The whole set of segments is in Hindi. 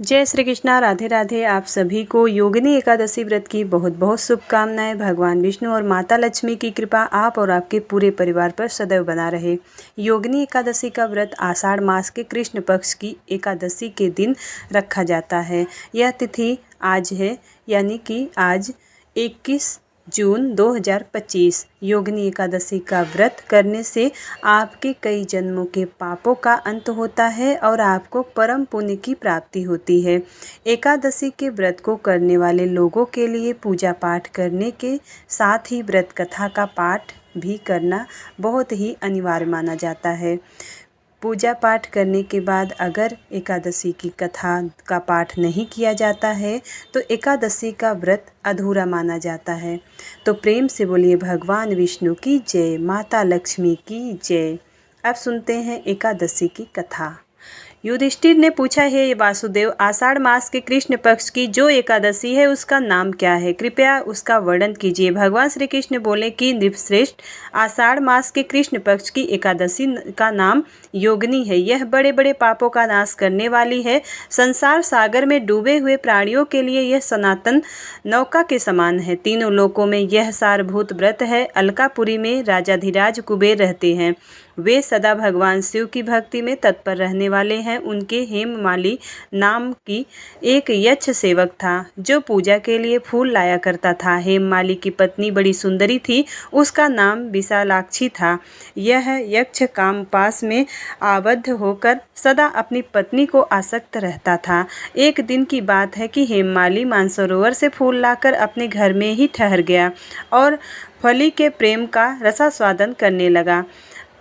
जय श्री कृष्णा। राधे राधे। आप सभी को योगिनी एकादशी व्रत की बहुत बहुत शुभकामनाएं। भगवान विष्णु और माता लक्ष्मी की कृपा आप और आपके पूरे परिवार पर सदैव बना रहे। योगिनी एकादशी का व्रत आषाढ़ मास के कृष्ण पक्ष की एकादशी के दिन रखा जाता है। यह तिथि आज है, यानी कि आज 21 जून 2025। योगिनी एकादशी का व्रत करने से आपके कई जन्मों के पापों का अंत होता है और आपको परम पुण्य की प्राप्ति होती है। एकादशी के व्रत को करने वाले लोगों के लिए पूजा पाठ करने के साथ ही व्रत कथा का पाठ भी करना बहुत ही अनिवार्य माना जाता है। पूजा पाठ करने के बाद अगर एकादशी की कथा का पाठ नहीं किया जाता है तो एकादशी का व्रत अधूरा माना जाता है। तो प्रेम से बोलिए भगवान विष्णु की जय, माता लक्ष्मी की जय। अब सुनते हैं एकादशी की कथा। युधिष्ठिर ने पूछा, हे वासुदेव, आषाढ़ मास के कृष्ण पक्ष की जो एकादशी है उसका नाम क्या है? कृपया उसका वर्णन कीजिए। भगवान श्री कृष्ण बोले कि नृपश्रेष्ठ, आषाढ़ मास के कृष्ण पक्ष की एकादशी का नाम योगिनी है। यह बड़े बड़े पापों का नाश करने वाली है। संसार सागर में डूबे हुए प्राणियों के लिए यह सनातन नौका के समान है। तीनों लोकों में यह सारभूत व्रत है। अलकापुरी में राजाधिराज कुबेर रहते हैं। वे सदा भगवान शिव की भक्ति में तत्पर रहने वाले हैं। उनके हेममाली नाम की एक यक्ष सेवक था जो पूजा के लिए फूल लाया करता था। हेममाली की पत्नी बड़ी सुंदरी थी, उसका नाम विशालाक्षी था। यह यक्ष कामपास में आबद्ध होकर सदा अपनी पत्नी को आसक्त रहता था। एक दिन की बात है कि हेममाली मानसरोवर से फूल लाकर अपने घर में ही ठहर गया और फली के प्रेम का रसास्वादन करने लगा।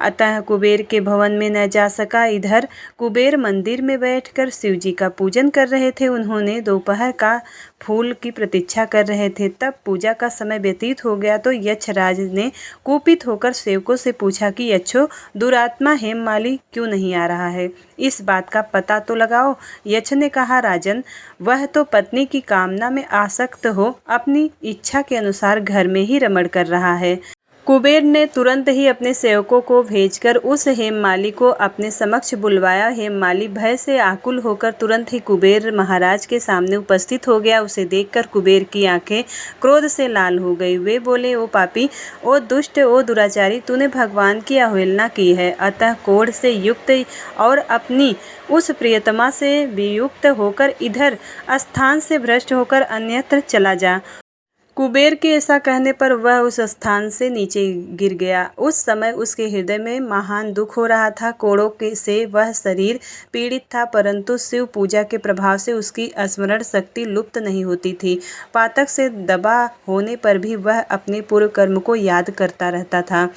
अतः कुबेर के भवन में न जा सका। इधर कुबेर मंदिर में बैठकर शिव जी का पूजन कर रहे थे। उन्होंने दोपहर का फूल की प्रतीक्षा कर रहे थे। तब पूजा का समय व्यतीत हो गया तो यक्षराज ने कुपित होकर सेवकों से पूछा कि यक्षो, दुरात्मा हेममाली क्यों नहीं आ रहा है? इस बात का पता तो लगाओ। यक्ष ने कहा, राजन, वह तो पत्नी की कामना में आसक्त हो अपनी इच्छा के अनुसार घर में ही रमण कर रहा है। कुबेर ने तुरंत ही अपने सेवकों को भेजकर उस हेममाली को अपने समक्ष बुलवाया। हेममाली भय से आकुल होकर तुरंत ही कुबेर महाराज के सामने उपस्थित हो गया। उसे देखकर कुबेर की आंखें क्रोध से लाल हो गई। वे बोले, ओ पापी, ओ दुष्ट, ओ दुराचारी, तूने भगवान की अवहेलना की है। अतः कोढ़ से युक्त और अपनी उस प्रियतमा से वियुक्त होकर इधर स्थान से भ्रष्ट होकर अन्यत्र चला जा। कुबेर के ऐसा कहने पर वह उस स्थान से नीचे गिर गया। उस समय उसके हृदय में महान दुख हो रहा था। कोड़ों से वह शरीर पीड़ित था, परंतु शिव पूजा के प्रभाव से उसकी स्मरण शक्ति लुप्त नहीं होती थी। पातक से दबा होने पर भी वह अपने पूर्व कर्म को याद करता रहता था।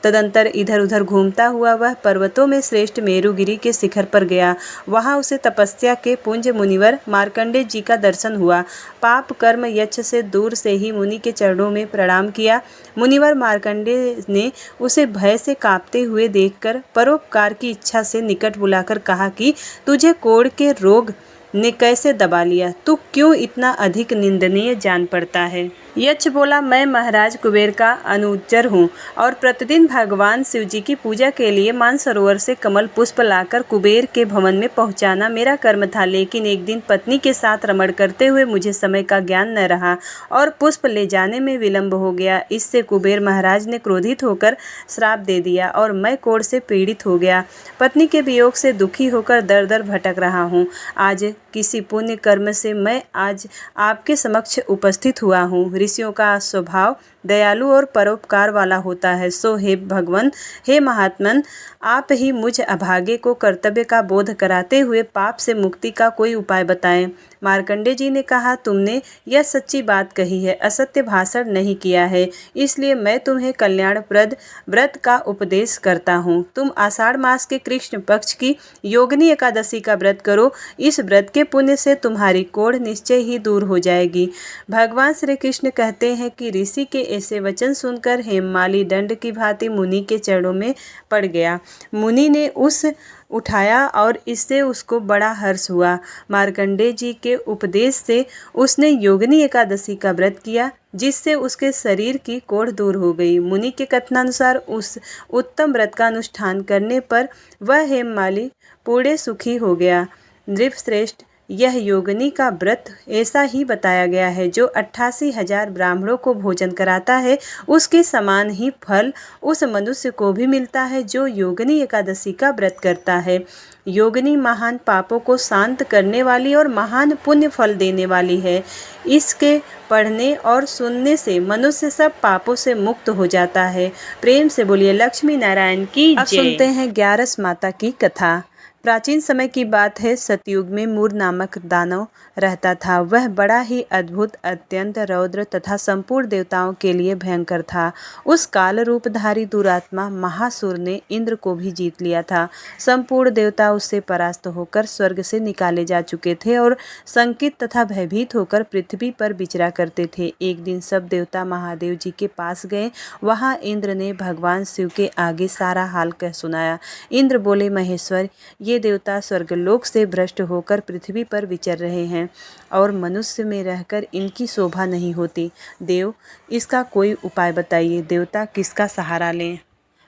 तदंतर इधर उधर घूमता हुआ वह पर्वतों में श्रेष्ठ मेरुगिरी के शिखर पर गया। वहां उसे तपस्या के पुंज मुनिवर मार्कंडेय जी का दर्शन हुआ। पाप कर्म यक्ष से दूर से ही मुनि के चरणों में प्रणाम किया। मुनिवर मार्कंडेय ने उसे भय से कांपते हुए देखकर परोपकार की इच्छा से निकट बुलाकर कहा कि तुझे कोढ़ के रोग ने कैसे दबा लिया? तू क्यों इतना अधिक निंदनीय जान पड़ता है? यक्ष बोला, मैं महाराज कुबेर का अनुचर हूँ और प्रतिदिन भगवान शिव जी की पूजा के लिए मानसरोवर से कमल पुष्प लाकर कुबेर के भवन में पहुँचाना मेरा कर्म था। लेकिन एक दिन पत्नी के साथ रमण करते हुए मुझे समय का ज्ञान न रहा और पुष्प ले जाने में विलम्ब हो गया। इससे कुबेर महाराज ने क्रोधित होकर श्राप दे दिया और मैं कोढ़ से पीड़ित हो गया। पत्नी के वियोग से दुखी होकर दर दर भटक रहा हूँ। आज किसी पुण्य कर्म से मैं आज आपके समक्ष उपस्थित हुआ हूँ। ऋषियों का स्वभाव दयालु और परोपकार वाला होता है। सो हे भगवान, हे महात्मन, आप ही मुझ अभागे को कर्तव्य का बोध कराते हुए पाप से मुक्ति का कोई उपाय बताएं। मार्कंडेय जी ने कहा, तुमने यह सच्ची बात कही है, असत्य भाषण नहीं किया है, इसलिए मैं तुम्हें कल्याणप्रद व्रत का उपदेश करता हूँ। तुम आषाढ़ मास के कृष्ण पक्ष की योगिनी एकादशी का व्रत करो। इस व्रत के पुण्य से तुम्हारी कोढ़ निश्चय ही दूर हो जाएगी। भगवान श्री कृष्ण कहते हैं कि ऋषि के ऐसे वचन सुनकर हेममाली दंड की भांति मुनि के चरणों में पड़ गया। मुनि ने उस उठाया और इससे उसको बड़ा हर्ष हुआ। मार्कंडेय जी के उपदेश से उसने योगिनी एकादशी का व्रत किया, जिससे उसके शरीर की कोढ़ दूर हो गई। मुनि के कथनानुसार उस उत्तम व्रत का अनुष्ठान करने पर वह हेममाली पूरे सुखी हो गया। नृपश्रेष्ठ, यह योगिनी का व्रत ऐसा ही बताया गया है, जो 88,000 ब्राह्मणों को भोजन कराता है, उसके समान ही फल उस मनुष्य को भी मिलता है जो योगिनी एकादशी का व्रत करता है। योगिनी महान पापों को शांत करने वाली और महान पुण्य फल देने वाली है। इसके पढ़ने और सुनने से मनुष्य सब पापों से मुक्त हो जाता है। प्रेम से बोलिए लक्ष्मी नारायण की जय। अब सुनते हैं ग्यारस माता की कथा। प्राचीन समय की बात है। सतयुग में मूर नामक दानव रहता था। वह बड़ा ही अद्भुत, अत्यंत रौद्र तथा संपूर्ण देवताओं के लिए भयंकर था। उस काल रूपधारी दुरात्मा महासुर ने इंद्र को भी जीत लिया था। संपूर्ण देवता उससे परास्त होकर स्वर्ग से निकाले जा चुके थे और शंकित तथा भयभीत होकर पृथ्वी पर विचरा करते थे। एक दिन सब देवता महादेव जी के पास गए। वहाँ इंद्र ने भगवान शिव के आगे सारा हाल कह सुनाया। इंद्र बोले, महेश्वर, ये देवता स्वर्गलोक से भ्रष्ट होकर पृथ्वी पर विचर रहे हैं और मनुष्य में रहकर इनकी शोभा नहीं होती। देव, इसका कोई उपाय बताइए। देवता किसका सहारा लें?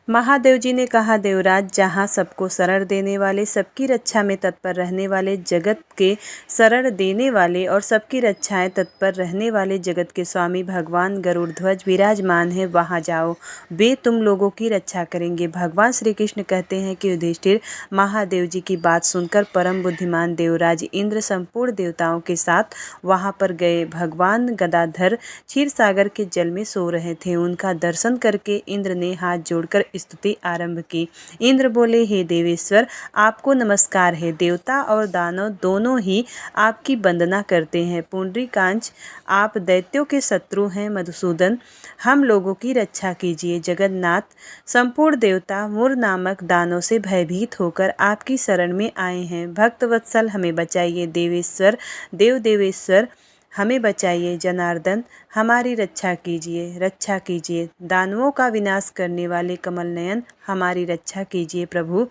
महादेव जी ने कहा, देवराज, जहाँ सबको शरण देने वाले, सबकी रक्षा में तत्पर रहने वाले, जगत के शरण देने वाले और सबकी रक्षाएं तत्पर रहने वाले जगत के स्वामी भगवान गरुड़ध्वज विराजमान है, वहाँ जाओ, वे तुम लोगों की रक्षा करेंगे। भगवान श्री कृष्ण कहते हैं कि युधिष्ठिर, महादेव जी की बात सुनकर परम बुद्धिमान देवराज इंद्र संपूर्ण देवताओं के साथ वहाँ पर गए। भगवान गदाधर क्षीर सागर के जल में सो रहे थे। उनका दर्शन करके इंद्र ने हाथ जोड़कर स्तुति आरंभ की। इंद्र बोले, हे देवेश्वर, आपको नमस्कार है। देवता और दानव दोनों ही आपकी वंदना करते हैं। पुंडरीकांच, आप दैत्यों के शत्रु हैं। मधुसूदन, हम लोगों की रक्षा कीजिए। जगन्नाथ, संपूर्ण देवता मूर नामक दानव से भयभीत होकर आपकी शरण में आए हैं। भक्तवत्सल, हमें बचाइए। देवेश्वर, देवेश्वर, हमें बचाइए। जनार्दन, हमारी रक्षा कीजिए, रक्षा कीजिए। दानवों का विनाश करने वाले कमल नयन, हमारी रक्षा कीजिए। प्रभु,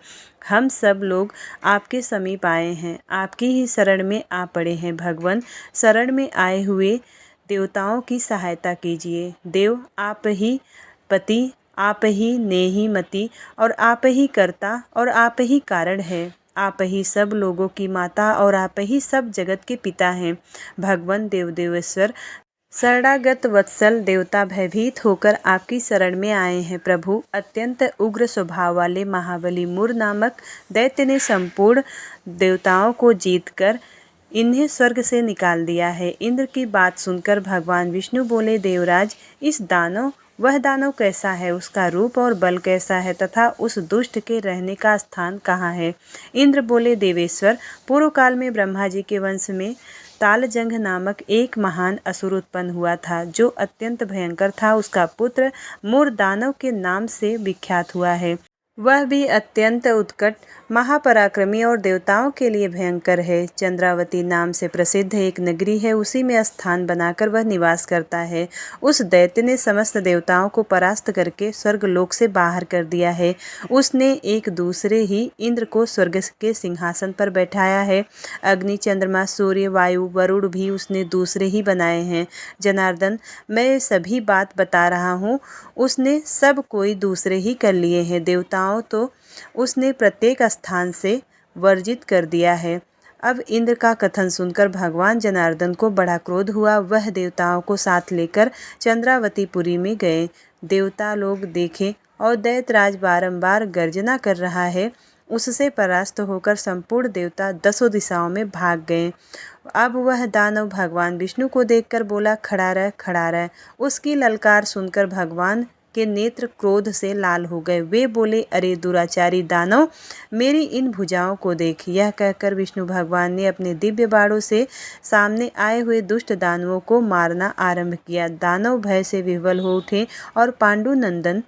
हम सब लोग आपके समीप आए हैं, आपकी ही शरण में आ पड़े हैं। भगवान, शरण में आए हुए देवताओं की सहायता कीजिए। देव, आप ही पति, आप ही नेही मति और आप ही कर्ता और आप ही कारण है। आप ही सब लोगों की माता और आप ही सब जगत के पिता हैं। भगवान देवेश्वर, शरणागत वत्सल देवता भयभीत होकर आपकी शरण में आए हैं। प्रभु, अत्यंत उग्र स्वभाव वाले महाबली मूर नामक दैत्य ने संपूर्ण देवताओं को जीतकर इन्हें स्वर्ग से निकाल दिया है। इंद्र की बात सुनकर भगवान विष्णु बोले, देवराज, वह दानव कैसा है, उसका रूप और बल कैसा है तथा उस दुष्ट के रहने का स्थान कहाँ है? इंद्र बोले, देवेश्वर, पूर्व काल में ब्रह्मा जी के वंश में तालजंघ नामक एक महान असुर उत्पन्न हुआ था, जो अत्यंत भयंकर था। उसका पुत्र मूर दानव के नाम से विख्यात हुआ है। वह भी अत्यंत उत्कट, महापराक्रमी और देवताओं के लिए भयंकर है। चंद्रावती नाम से प्रसिद्ध एक नगरी है, उसी में स्थान बनाकर वह निवास करता है। उस दैत्य ने समस्त देवताओं को परास्त करके स्वर्गलोक से बाहर कर दिया है। उसने एक दूसरे ही इंद्र को स्वर्ग के सिंहासन पर बैठाया है। अग्नि, चंद्रमा, सूर्य, वायु, वरुण भी उसने दूसरे ही बनाए हैं। जनार्दन, मैं सभी बात बता रहा हूँ, उसने सब कोई दूसरे ही कर लिए हैं। देवताओं तो उसने प्रत्येक स्थान से वर्जित कर दिया है। अब इंद्र का कथन सुनकर भगवान जनार्दन को बड़ा क्रोध हुआ। वह देवताओं को साथ लेकर चंद्रावतीपुरी में गए। देवता लोग देखे और दैत्यराज बारंबार गर्जना कर रहा है। उससे परास्त होकर संपूर्ण देवता 10 दिशाओं में भाग गए। अब वह दानव भगवान विष्णु को देखकर बोला, खड़ा रह, खड़ा रह। उसकी ललकार सुनकर भगवान के नेत्र क्रोध से लाल हो गए। वे बोले, अरे दुराचारी दानव, मेरी इन भुजाओं को देख। यह कहकर विष्णु भगवान ने अपने दिव्य बाणों से सामने आए हुए दुष्ट दानवों को मारना आरंभ किया। दानव भय से विह्वल हो उठे और पांडु नंदन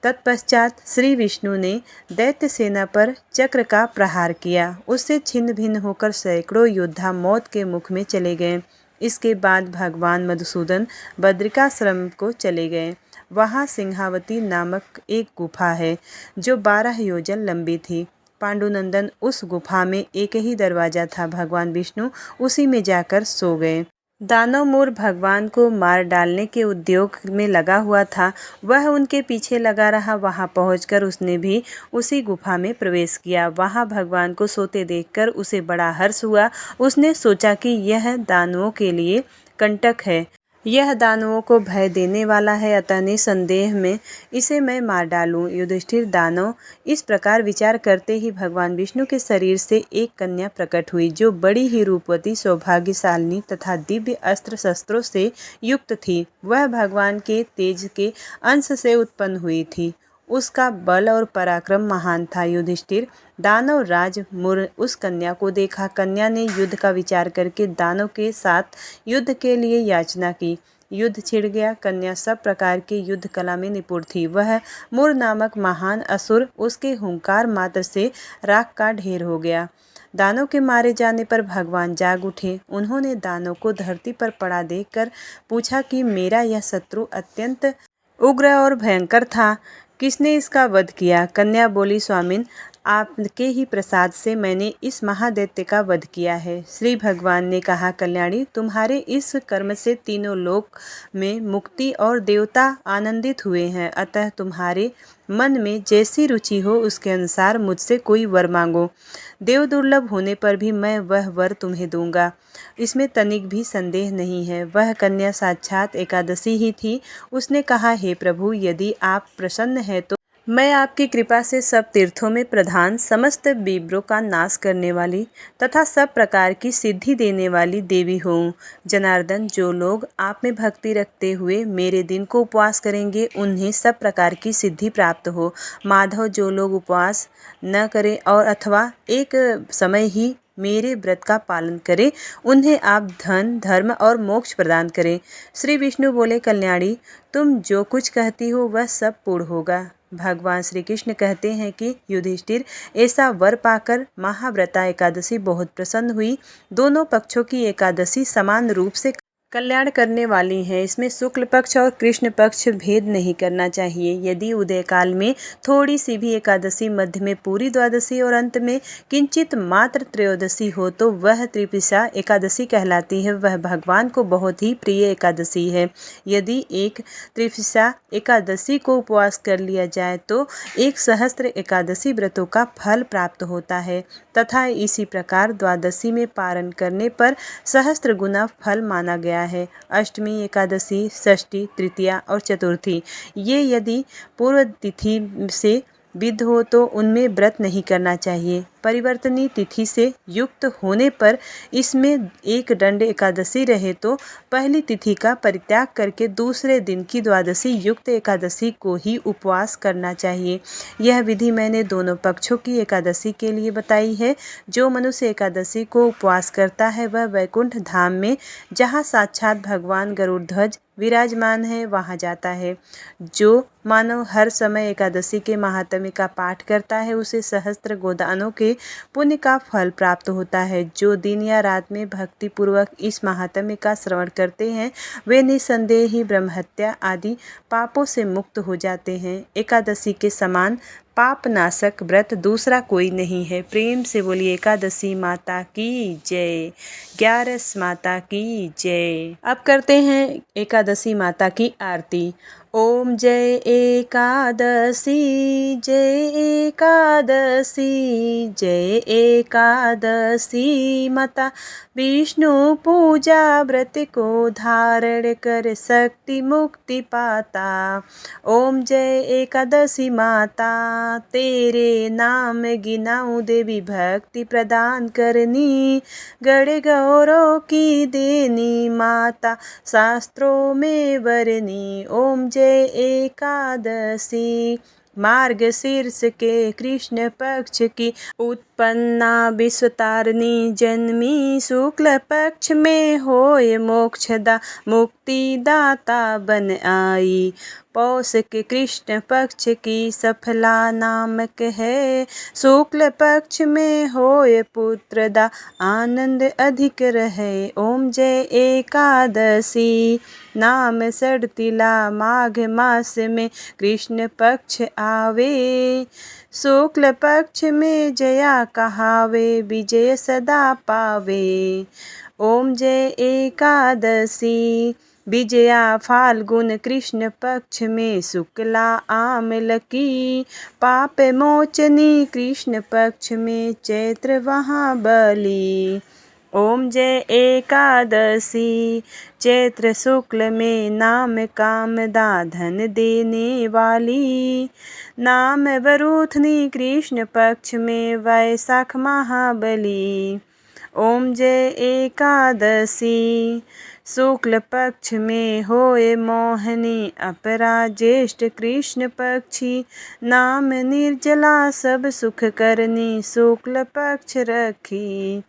तत्पश्चात श्री विष्णु ने दैत्य सेना पर चक्र का प्रहार किया। उससे छिन्न भिन्न होकर सैकड़ों योद्धा मौत के मुख में चले गए। इसके बाद भगवान मधुसूदन बद्रिकाश्रम को चले गए। वहाँ सिंहावती नामक एक गुफा है, जो 12 योजन लंबी थी। पांडुनंदन, उस गुफा में एक ही दरवाजा था। भगवान विष्णु उसी में जाकर सो गए। दानव मूर भगवान को मार डालने के उद्योग में लगा हुआ था। वह उनके पीछे लगा रहा। वहां पहुंचकर उसने भी उसी गुफा में प्रवेश किया। वहां भगवान को सोते देखकर उसे बड़ा हर्ष हुआ। उसने सोचा कि यह दानवों के लिए कंटक है, यह दानवों को भय देने वाला है, अतः निसंदेह में इसे मैं मार डालूं। युधिष्ठिर दानव इस प्रकार विचार करते ही भगवान विष्णु के शरीर से एक कन्या प्रकट हुई, जो बड़ी ही रूपवती, सौभाग्यशालिनी तथा दिव्य अस्त्र शस्त्रों से युक्त थी। वह भगवान के तेज के अंश से उत्पन्न हुई थी। उसका बल और पराक्रम महान था। युधिष्ठिर दानव राज मुर उस कन्या को देखा। कन्या ने युद्ध का विचार करके दानव के साथ युद्ध के लिए याचना की। युद्ध छिड़ गया। कन्या सब प्रकार के युद्ध कला में निपुण थी। वह मुर नामक महान असुर उसके हुंकार मात्र से राख का ढेर हो गया। दानव के मारे जाने पर भगवान जाग उठे। उन्होंने दानव को धरती पर पड़ा देखकर पूछा कि मेरा यह शत्रु अत्यंत उग्र और भयंकर था, किसने इसका वध किया? कन्या बोली, स्वामिन, आपके ही प्रसाद से मैंने इस महादैत्य का वध किया है। श्री भगवान ने कहा, कल्याणी, तुम्हारे इस कर्म से तीनों लोक में मुक्ति और देवता आनंदित हुए हैं। अतः तुम्हारे मन में जैसी रुचि हो उसके अनुसार मुझसे कोई वर मांगो। देव दुर्लभ होने पर भी मैं वह वर तुम्हें दूंगा, इसमें तनिक भी संदेह नहीं है। वह कन्या साक्षात एकादशी ही थी। उसने कहा, हे प्रभु, यदि आप प्रसन्न हैं तो मैं आपकी कृपा से सब तीर्थों में प्रधान, समस्त विप्रों का नाश करने वाली तथा सब प्रकार की सिद्धि देने वाली देवी हूँ। जनार्दन, जो लोग आप में भक्ति रखते हुए मेरे दिन को उपवास करेंगे उन्हें सब प्रकार की सिद्धि प्राप्त हो। माधव, जो लोग उपवास न करें और अथवा एक समय ही मेरे व्रत का पालन करें उन्हें आप धन, धर्म और मोक्ष प्रदान करें। श्री विष्णु बोले, कल्याणी, तुम जो कुछ कहती हो वह सब पूर्ण होगा। भगवान श्री कृष्ण कहते हैं कि युधिष्ठिर, ऐसा वर पाकर महाव्रता एकादशी बहुत प्रसन्न हुई। दोनों पक्षों की एकादशी समान रूप से कल्याण करने वाली है। इसमें शुक्ल पक्ष और कृष्ण पक्ष भेद नहीं करना चाहिए। यदि उदय काल में थोड़ी सी भी एकादशी, मध्य में पूरी द्वादशी और अंत में किंचित मात्र त्रयोदशी हो तो वह त्रिपिसा एकादशी कहलाती है। वह भगवान को बहुत ही प्रिय एकादशी है। यदि एक त्रिपिसा एकादशी को उपवास कर लिया जाए तो 1 सहस्त्र एकादशी व्रतों का फल प्राप्त होता है तथा इसी प्रकार द्वादशी में पारण करने पर सहस्त्र गुना फल माना गया है। अष्टमी, एकादशी, षष्ठी, तृतीया और चतुर्थी, ये यदि पूर्व तिथि से विद्ध हो तो उनमें व्रत नहीं करना चाहिए। परिवर्तनीय तिथि से युक्त होने पर इसमें एक दंड एकादशी रहे तो पहली तिथि का परित्याग करके दूसरे दिन की द्वादशी युक्त एकादशी को ही उपवास करना चाहिए। यह विधि मैंने दोनों पक्षों की एकादशी के लिए बताई है। जो मनुष्य एकादशी को उपवास करता है वह वैकुंठ धाम में, जहाँ साक्षात भगवान गरुड़ध्वज विराजमान है, वहाँ जाता है। जो मानव हर समय एकादशी के महात्म्य का पाठ करता है उसे सहस्त्र गोदानों के पुण्य का फल प्राप्त होता है। जो दिन या रात में भक्ति पूर्वक इस महात्म्य का श्रवण करते हैं वे निसंदेह ही ब्रह्महत्या आदि पापों से मुक्त हो जाते हैं। एकादशी के समान पापनाशक व्रत दूसरा कोई नहीं है। प्रेम से बोलिए एकादशी माता की जय, 11 माता की जय। अब करते हैं एकादशी माता की आरती। ओम जय एकादशी, जय एकादशी, जय एकादशी माता, विष्णु पूजा व्रत को धारण कर शक्ति मुक्ति पाता। ओम जय एकादशी माता, तेरे नाम गिनाऊं देवी भक्ति प्रदान करनी, गण गौरव की देनी माता, शास्त्रों में वरनी। ओम जय एकादशी, मार्गशीर्ष के कृष्ण पक्ष की उत्पन्ना विश्वतारिणी, जन्मी शुक्ल पक्ष में होए मोक्षदा, मुक्तिदाता बन आई। पौष के कृष्ण पक्ष की सफला नामक है। शुक्ल पक्ष में होए पुत्रदा आनंद अधिक रहे। ओम जय एकादशी नाम सड़तिला माघ मास में कृष्ण पक्ष आवे। शुक्ल पक्ष में जया कहावे विजय सदा पावे। ओम जय एकादशी विजया फाल्गुन कृष्ण पक्ष में शुक्ला आमल की। पाप मोचनी कृष्ण पक्ष में चैत्र वहाँ बली। ओम जय एकादशी चैत्र शुक्ल में नाम कामदा धन देने वाली। नाम वरूथनी कृष्ण पक्ष में वैशाख महाबली। ओम जय एकादशी शुक्ल पक्ष में होए मोहनी अपरा ज्येष्ठ कृष्ण पक्षी। नाम निर्जला सब सुख करनी शुक्ल पक्ष रखी।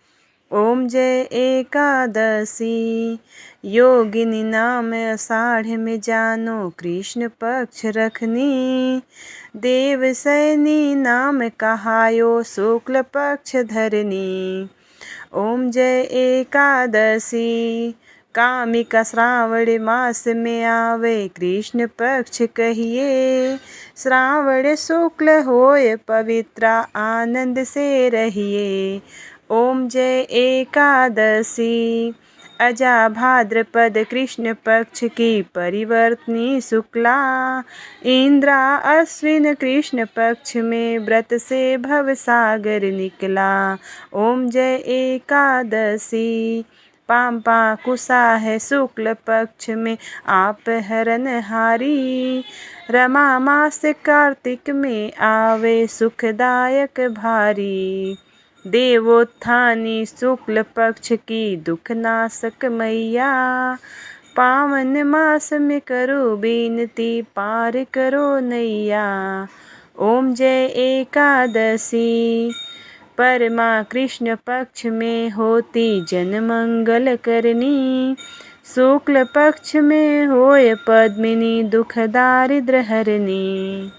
ओम जय एकादशी योगिनी नाम आषाढ़ में जानो कृष्ण पक्ष रखनी। देवसैनी नाम कहायो शुक्ल पक्ष धरनी। ओम जय एकादशी कामिका श्रावण मास में आवे कृष्ण पक्ष कहिए। श्रावण शुक्ल होए पवित्र आनंद से रहिए। ओम जय एकादशी अजा भाद्रपद कृष्ण पक्ष की परिवर्तनी शुक्ला। इंद्रा अश्विन कृष्ण पक्ष में व्रत से भवसागर निकला। ओम जय एकादशी पाम्पा कुशा है शुक्ल पक्ष में आप हरण हारी। रमा मास कार्तिक में आवे सुखदायक भारी। देवोत्थानी शुक्ल पक्ष की दुखनाशक मैया। पावन मास में करो बेनती पार करो नैया। ओम जय एकादशी परमा कृष्ण पक्ष में होती जन मंगल करनी। शुक्ल पक्ष में होए पद्मिनी दुख दारिद्र हरनी।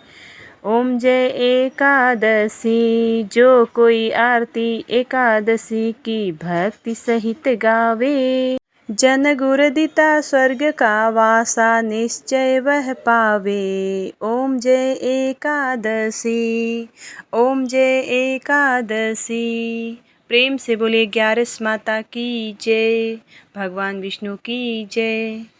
ओम जय एकादशी जो कोई आरती एकादशी की भक्ति सहित गावे। जन गुरदिता स्वर्ग का वासा निश्चय वह पावे। ओम जय एकादशी ओम जय एकादशी। प्रेम से बोले 11 माता की जय। भगवान विष्णु की जय।